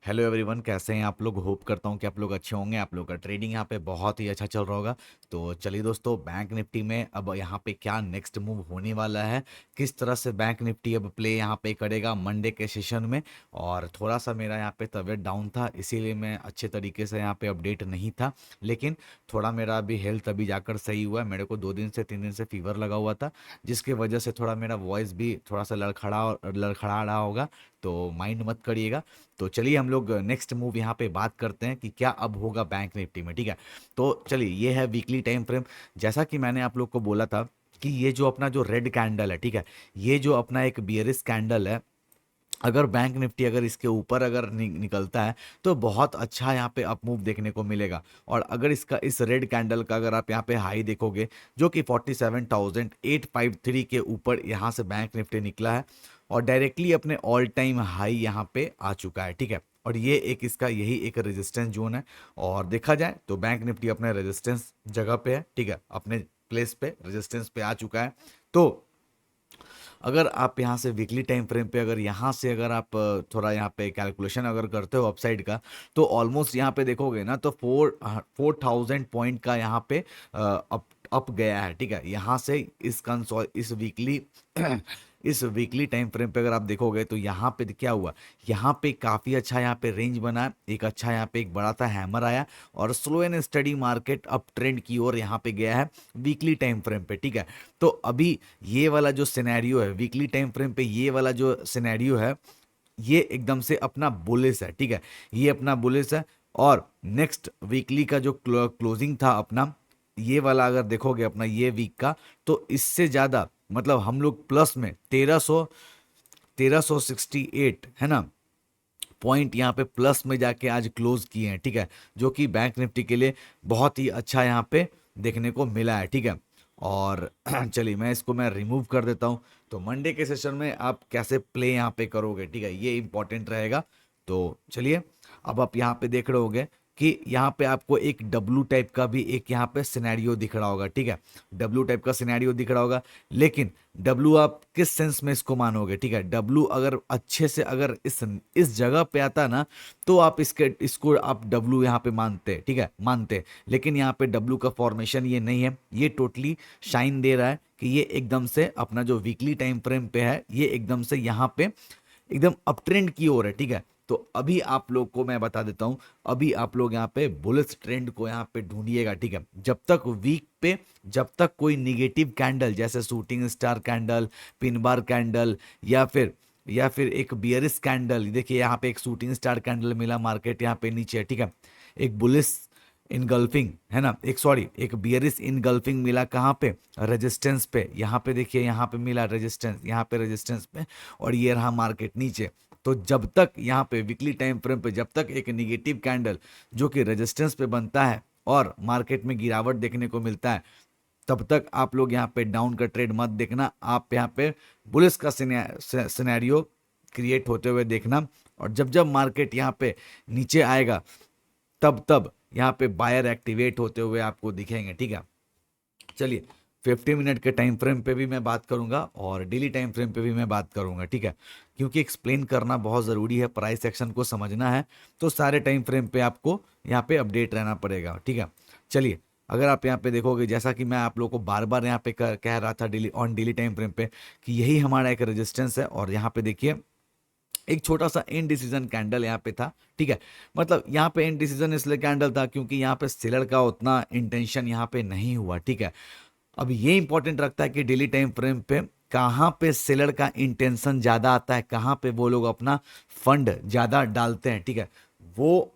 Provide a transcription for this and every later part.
Hello everyone, कैसे हैं आप लोग। होप करता हूं कि आप लोग अच्छे होंगे। आप लोग का ट्रेडिंग यहाँ पे बहुत ही अच्छा चल रहा होगा। तो चलिए दोस्तों, बैंक निफ्टी में अब यहाँ पे क्या नेक्स्ट मूव होने वाला है, किस तरह से बैंक निफ्टी अब प्ले यहाँ पे करेगा मंडे के सेशन में। और थोड़ा सा मेरा यहाँ पे तबीयत डाउन था, इसीलिए मैं अच्छे तरीके से यहाँ पे अपडेट नहीं था। लेकिन थोड़ा मेरा अभी हेल्थ अभी जाकर सही हुआ है। मेरे को 2 दिन से 3 दिन से फीवर लगा हुआ था, जिसकी वजह से थोड़ा मेरा वॉइस भी थोड़ा सा लड़खड़ा रहा होगा। तो माइंड मत करिएगा। तो चलिए हम लोग नेक्स्ट मूव यहाँ पे बात करते हैं कि क्या अब होगा बैंक निफ्टी में। ठीक है, तो चलिए ये है वीकली टाइम फ्रेम। जैसा कि मैंने आप लोग को बोला था कि ये जो अपना जो रेड कैंडल है, ठीक है, ये जो अपना एक बियरिश कैंडल है, अगर बैंक निफ्टी अगर इसके ऊपर अगर निकलता है तो बहुत अच्छा यहाँ पे अप मूव देखने को मिलेगा। और अगर इसका इस रेड कैंडल का अगर आप यहाँ पे हाई देखोगे, जो कि 47,853 के ऊपर यहाँ से बैंक निफ्टी निकला है और डायरेक्टली अपने ऑल टाइम हाई यहाँ पे आ चुका है। ठीक है, और ये एक इसका यही एक रेजिस्टेंस जोन है। और देखा जाए तो बैंक निफ्टी अपने रेजिस्टेंस जगह पे है, ठीक है, अपने प्लेस पे रेजिस्टेंस पे आ चुका है। तो अगर आप यहाँ से वीकली टाइम फ्रेम पे अगर यहाँ से अगर आप थोड़ा यहाँ पे कैलकुलेशन अगर करते हो अपसाइड का, तो ऑलमोस्ट यहाँ पे देखोगे ना तो 4,000 पॉइंट का यहाँ पे अप अप गया है। ठीक है, यहाँ से इस वीकली इस वीकली टाइम फ्रेम पे अगर आप देखोगे तो यहाँ पे क्या हुआ, यहाँ पे काफ़ी अच्छा यहाँ पे रेंज बना है, एक अच्छा यहाँ पे एक बड़ा सा हैमर आया और slow and study market up trend की ओर यहाँ पे गया है वीकली टाइम फ्रेम पे। ठीक है, तो अभी ये वाला जो सिनेरियो है वीकली टाइम फ्रेम पे, ये वाला जो सिनेरियो है ये एकदम से अपना बुलिश है। ठीक है, ये अपना बुलिश है। और नेक्स्ट वीकली का जो क्लोजिंग था अपना, ये वाला अगर देखोगे अपना ये वीक का, तो इससे ज़्यादा मतलब हम लोग प्लस में 1368 है ना पॉइंट यहाँ पे प्लस में जाके आज क्लोज किए हैं। ठीक है, जो कि बैंक निफ्टी के लिए बहुत ही अच्छा यहाँ पे देखने को मिला है। ठीक है, और चलिए मैं इसको मैं रिमूव कर देता हूँ। तो मंडे के सेशन में आप कैसे प्ले यहाँ पे करोगे, ठीक है, ये इंपॉर्टेंट रहेगा। तो चलिए, अब आप यहाँ पे देख रहे होगे कि यहाँ पे आपको एक डब्लू टाइप का भी एक यहाँ पे सिनेरियो दिख रहा होगा। ठीक है, डब्लू टाइप का सिनेरियो दिख रहा होगा, लेकिन डब्लू आप किस सेंस में इसको मानोगे। ठीक है, डब्लू अगर अच्छे से अगर इस जगह पे आता ना, तो आप इसको आप डब्लू यहाँ पे मानते, ठीक है, मानते। लेकिन यहाँ पे डब्लू का फॉर्मेशन ये नहीं है, ये टोटली शाइन दे रहा है कि ये एकदम से अपना जो वीकली टाइम फ्रेम पे है, ये एकदम से यहाँ पे एकदम अप ट्रेंड की ओर है। ठीक है, तो अभी आप लोग को मैं बता देता हूं, अभी आप लोग यहाँ पे बुलिश ट्रेंड को यहाँ पे ढूंढिएगा। ठीक है, जब तक वीक पे जब तक कोई निगेटिव कैंडल जैसे shooting star candle, pin bar candle, या फिर एक बियरिश कैंडल, देखिए यहाँ पे एक शूटिंग स्टार कैंडल मिला मार्केट यहाँ पे नीचे। ठीक है, एक बुलिश इनगल्फिंग है ना, एक बियरिश इनगल्फिंग मिला कहाँ पे, रेजिस्टेंस पे। यहाँ पे देखिए, यहाँ पे मिला रेजिस्टेंस, यहाँ पे रेजिस्टेंस पे, और ये रहा मार्केट नीचे। तो जब तक यहाँ पे वीकली टाइम फ्रेम पे जब तक एक निगेटिव कैंडल जो कि रेजिस्टेंस पे बनता है और मार्केट में गिरावट देखने को मिलता है, तब तक आप लोग यहाँ पे डाउन का ट्रेड मत देखना। आप यहाँ पे बुलिस का सिनेरियो क्रिएट होते हुए देखना। और जब जब मार्केट यहाँ पे नीचे आएगा, तब तब यहाँ पे बायर एक्टिवेट होते हुए आपको दिखेंगे। ठीक है, चलिए 50 मिनट के टाइम फ्रेम पे भी मैं बात करूंगा और डेली टाइम फ्रेम पे भी मैं बात करूंगा। ठीक है, क्योंकि एक्सप्लेन करना बहुत ज़रूरी है, प्राइस एक्शन को समझना है, तो सारे टाइम फ्रेम पे आपको यहाँ पे अपडेट रहना पड़ेगा। ठीक है, चलिए, अगर आप यहाँ पे देखोगे, जैसा कि मैं आप लोगों को बार बार यहाँ पे कह रहा था डेली टाइम फ्रेम पे, कि यही हमारा एक रेजिस्टेंस है। और यहाँ पे देखिए एक छोटा सा इनडिसीजन कैंडल यहाँ पे था। ठीक है, मतलब यहाँ पे इनडिसीजन इसलिए कैंडल था क्योंकि यहाँ पे सेलर का उतना इंटेंशन यहाँ पे नहीं हुआ। ठीक है, अब ये इंपॉर्टेंट रखता है कि डेली टाइम फ्रेम पे कहाँ पे सेलर का इंटेंशन ज़्यादा आता है, कहाँ पे वो लोग अपना फंड ज़्यादा डालते हैं। ठीक है, वो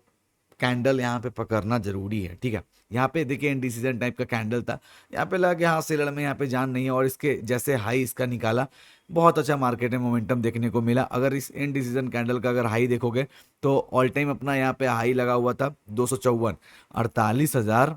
कैंडल यहाँ पे पकड़ना जरूरी है। ठीक है, यहाँ पे देखिए इनडिसीजन टाइप का कैंडल था, यहाँ पे लगा कि हाँ सेलर में यहाँ पे जान नहीं है, और इसके जैसे हाई इसका निकाला, बहुत अच्छा मार्केट में मोमेंटम देखने को मिला। अगर इस इनडिसीजन कैंडल का अगर हाई देखोगे तो ऑल टाइम अपना यहाँ पे हाई लगा हुआ था 254, 48,000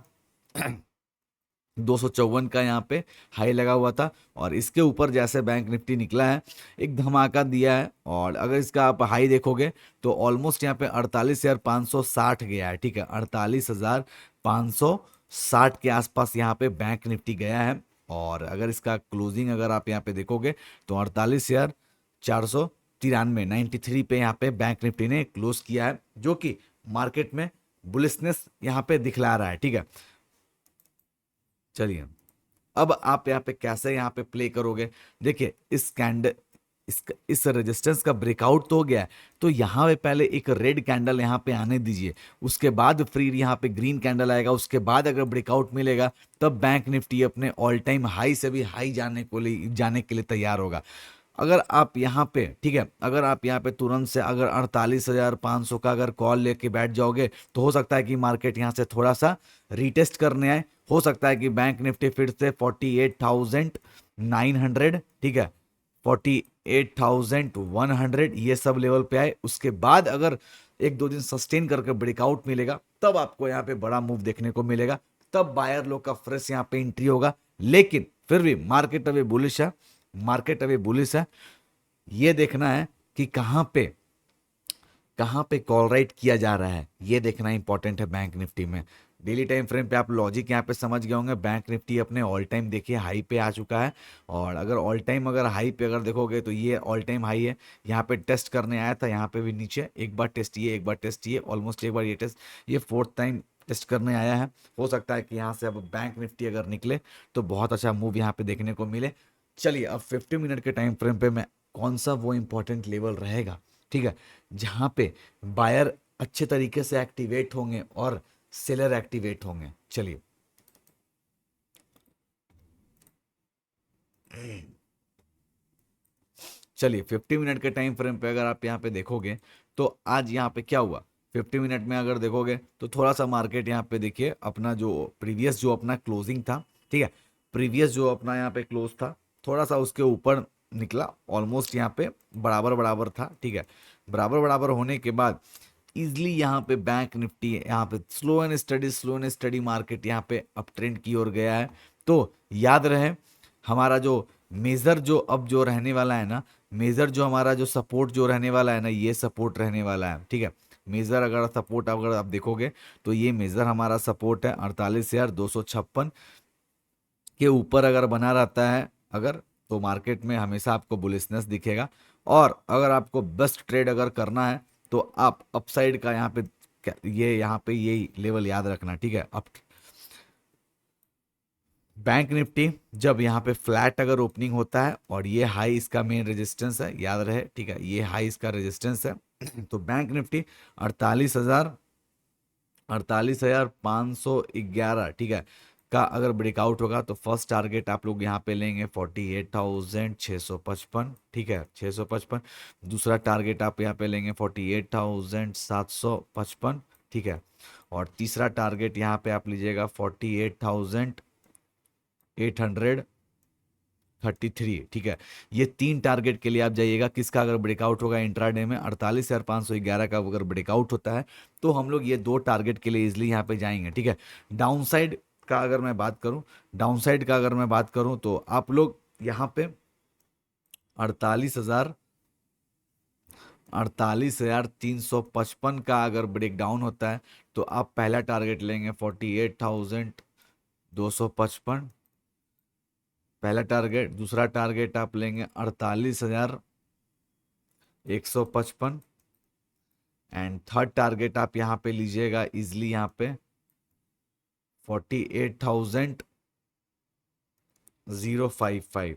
254 का यहाँ पे हाई लगा हुआ था। और इसके ऊपर जैसे बैंक निफ्टी निकला है, एक धमाका दिया है। और अगर इसका आप हाई देखोगे तो ऑलमोस्ट यहाँ पे 48,560 गया है। ठीक है, 48,560 के आसपास यहाँ पे बैंक निफ्टी गया है। और अगर इसका क्लोजिंग अगर आप यहाँ पे देखोगे तो 48,400 93 93 पे यहाँ पे बैंक निफ्टी ने क्लोज किया है, जो कि मार्केट में बुलिशनेस यहाँ पे दिखला रहा है। ठीक है, चलिए अब आप यहाँ पे कैसे यहाँ पे प्ले करोगे। देखिए इस कैंडल इस रेजिस्टेंस का ब्रेकआउट तो हो गया है, तो यहाँ पे पहले एक रेड कैंडल यहाँ पे आने दीजिए, उसके बाद फिर यहाँ पे ग्रीन कैंडल आएगा, उसके बाद अगर ब्रेकआउट मिलेगा तब बैंक निफ्टी अपने ऑल टाइम हाई से भी हाई जाने के लिए तैयार होगा। अगर आप यहाँ पे, ठीक है, अगर आप यहाँ पे तुरंत से अगर 48,500 का अगर कॉल लेके बैठ जाओगे तो हो सकता है कि मार्केट यहाँ से थोड़ा सा रीटेस्ट करने आए, हो सकता है कि बैंक निफ्टी फिर से 48,900, ठीक है, 48,100 ये सब लेवल पे आए, उसके बाद अगर एक दो दिन सस्टेन करके ब्रेकआउट मिलेगा तब आपको यहाँ पे बड़ा मूव देखने को मिलेगा, तब बायर लोग का फ्रेश यहाँ पे एंट्री होगा। लेकिन फिर भी मार्केट अभी बुलिश है, मार्केट अभी बुलिश है। ये देखना है कि कहां पे कॉल राइट किया जा रहा है, ये देखना इंपॉर्टेंट है बैंक निफ्टी में। डेली टाइम फ्रेम पे आप लॉजिक यहाँ पे समझ गए होंगे। बैंक निफ्टी अपने ऑल टाइम देखिए हाई पे आ चुका है, और अगर ऑल टाइम अगर हाई पे अगर देखोगे तो ये ऑल टाइम हाई है। यहाँ पे टेस्ट करने आया था, यहाँ पे भी नीचे एक बार टेस्ट ये, एक बार टेस्ट ये, ऑलमोस्ट एक बार ये टेस्ट, ये फोर्थ टाइम टेस्ट करने आया है। हो सकता है कि यहाँ से अब बैंक निफ्टी अगर निकले तो बहुत अच्छा मूव यहाँ पे देखने को मिले। चलिए अब 50 मिनट के टाइम फ्रेम पे मैं कौन सा वो इंपॉर्टेंट लेवल रहेगा, ठीक है, जहां पे बायर अच्छे तरीके से एक्टिवेट होंगे और सेलर एक्टिवेट होंगे। चलिए चलिए 50 मिनट के टाइम फ्रेम पे अगर आप यहाँ पे देखोगे तो आज यहाँ पे क्या हुआ, 50 मिनट में अगर देखोगे तो थोड़ा सा मार्केट यहाँ पे देखिए अपना जो प्रीवियस जो अपना क्लोजिंग था, ठीक है, प्रीवियस जो अपना यहाँ पे क्लोज था थोड़ा सा उसके ऊपर निकला, ऑलमोस्ट यहाँ पे बराबर बराबर था, ठीक है, बराबर बराबर होने के बाद इजली यहाँ पे बैंक निफ्टी यहाँ पे स्लो एंड स्टडी मार्केट यहाँ पे अप ट्रेंड की ओर गया है। तो याद रहे हमारा जो मेजर जो अब जो रहने वाला है ना, मेजर जो हमारा जो सपोर्ट जो रहने वाला है ना, ये सपोर्ट रहने वाला है, ठीक है। मेजर अगर सपोर्ट अगर आप देखोगे तो ये मेजर हमारा सपोर्ट है 48,256 के ऊपर अगर बना रहता है अगर, तो मार्केट में हमेशा आपको बुलिशनेस दिखेगा। और अगर आपको बेस्ट ट्रेड अगर करना है तो आप अपसाइड का यहाँ पे ये यहाँ पे यही लेवल याद रखना, ठीक है। अब बैंक निफ्टी जब यहाँ पे फ्लैट अगर ओपनिंग होता है और ये हाई इसका मेन रेजिस्टेंस है, याद रहे, ठीक है, ये हाई इसका रेजिस्टेंस है तो बैंक निफ्टी 48,511, ठीक है, का अगर ब्रेकआउट होगा तो फर्स्ट टारगेट आप लोग यहाँ पे लेंगे 48,655, ठीक है, 655। दूसरा टारगेट आप यहाँ पे लेंगे 48,755, ठीक है, और तीसरा टारगेट यहाँ पे आप लीजिएगा 48,833, ठीक है। ये तीन टारगेट के लिए आप जाइएगा, किसका अगर ब्रेकआउट होगा इंट्राडे में 48,511 का अगर ब्रेकआउट होता है तो हम लोग ये दो टारगेट के लिए इजिली यहाँ पे जाएंगे, ठीक है। डाउन साइड का अगर मैं बात करूं, डाउन साइड का अगर मैं बात करूं तो आप लोग यहाँ पे 48,000 48,355 का अगर ब्रेक डाउन होता है तो आप पहला टारगेट लेंगे 48,255, पहला टारगेट। दूसरा टारगेट आप लेंगे 48,155, एंड थर्ड टारगेट आप यहाँ पे लीजिएगा इजिली यहाँ पे 48,055,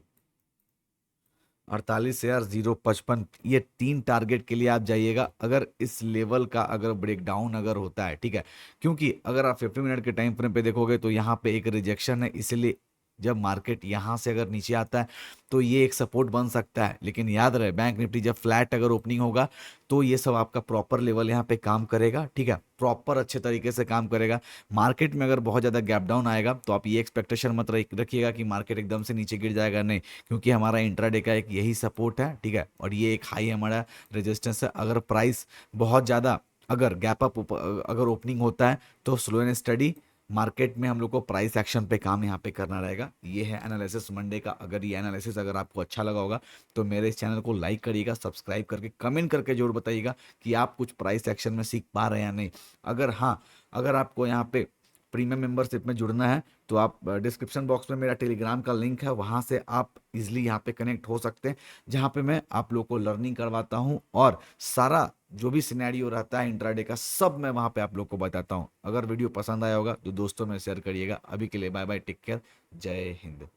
48,055। ये तीन टारगेट के लिए आप जाइएगा अगर इस लेवल का अगर ब्रेकडाउन अगर होता है, ठीक है। क्योंकि अगर आप 50 मिनट के टाइम फ्रेम पे देखोगे तो यहाँ पे एक रिजेक्शन है, इसलिए जब मार्केट यहाँ से अगर नीचे आता है तो ये एक सपोर्ट बन सकता है। लेकिन याद रहे बैंक निफ्टी जब फ्लैट अगर ओपनिंग होगा तो ये सब आपका प्रॉपर लेवल यहाँ पे काम करेगा, ठीक है, प्रॉपर अच्छे तरीके से काम करेगा। मार्केट में अगर बहुत ज़्यादा गैप डाउन आएगा तो आप ये एक्सपेक्टेशन मत रखिएगा कि मार्केट एकदम से नीचे गिर जाएगा, नहीं, क्योंकि हमारा इंट्राडे का एक यही सपोर्ट है, ठीक है, और ये एक हाई हमारा रेजिस्टेंस है। अगर प्राइस बहुत ज़्यादा अगर गैप अप अगर ओपनिंग होता है तो स्लो एंड स्टडी मार्केट में हम लोग को प्राइस एक्शन पे काम यहाँ पे करना रहेगा। ये है एनालिसिस मंडे का। अगर ये एनालिसिस अगर आपको अच्छा लगा होगा तो मेरे इस चैनल को लाइक करिएगा, सब्सक्राइब करके कमेंट करके जरूर बताइएगा कि आप कुछ प्राइस एक्शन में सीख पा रहे हैं या नहीं। अगर हाँ, अगर आपको यहाँ पे प्रीमियम मेंबरशिप में जुड़ना है तो आप डिस्क्रिप्शन बॉक्स में मेरा टेलीग्राम का लिंक है, वहाँ से आप इजीली यहाँ पे कनेक्ट हो सकते हैं, जहाँ पे मैं आप लोग को लर्निंग करवाता हूँ और सारा जो भी सिनेरियो रहता है इंट्राडे का सब मैं वहाँ पे आप लोग को बताता हूँ। अगर वीडियो पसंद आया होगा तो दोस्तों में शेयर करिएगा। अभी के लिए बाय बाय, टेक केयर, जय हिंद।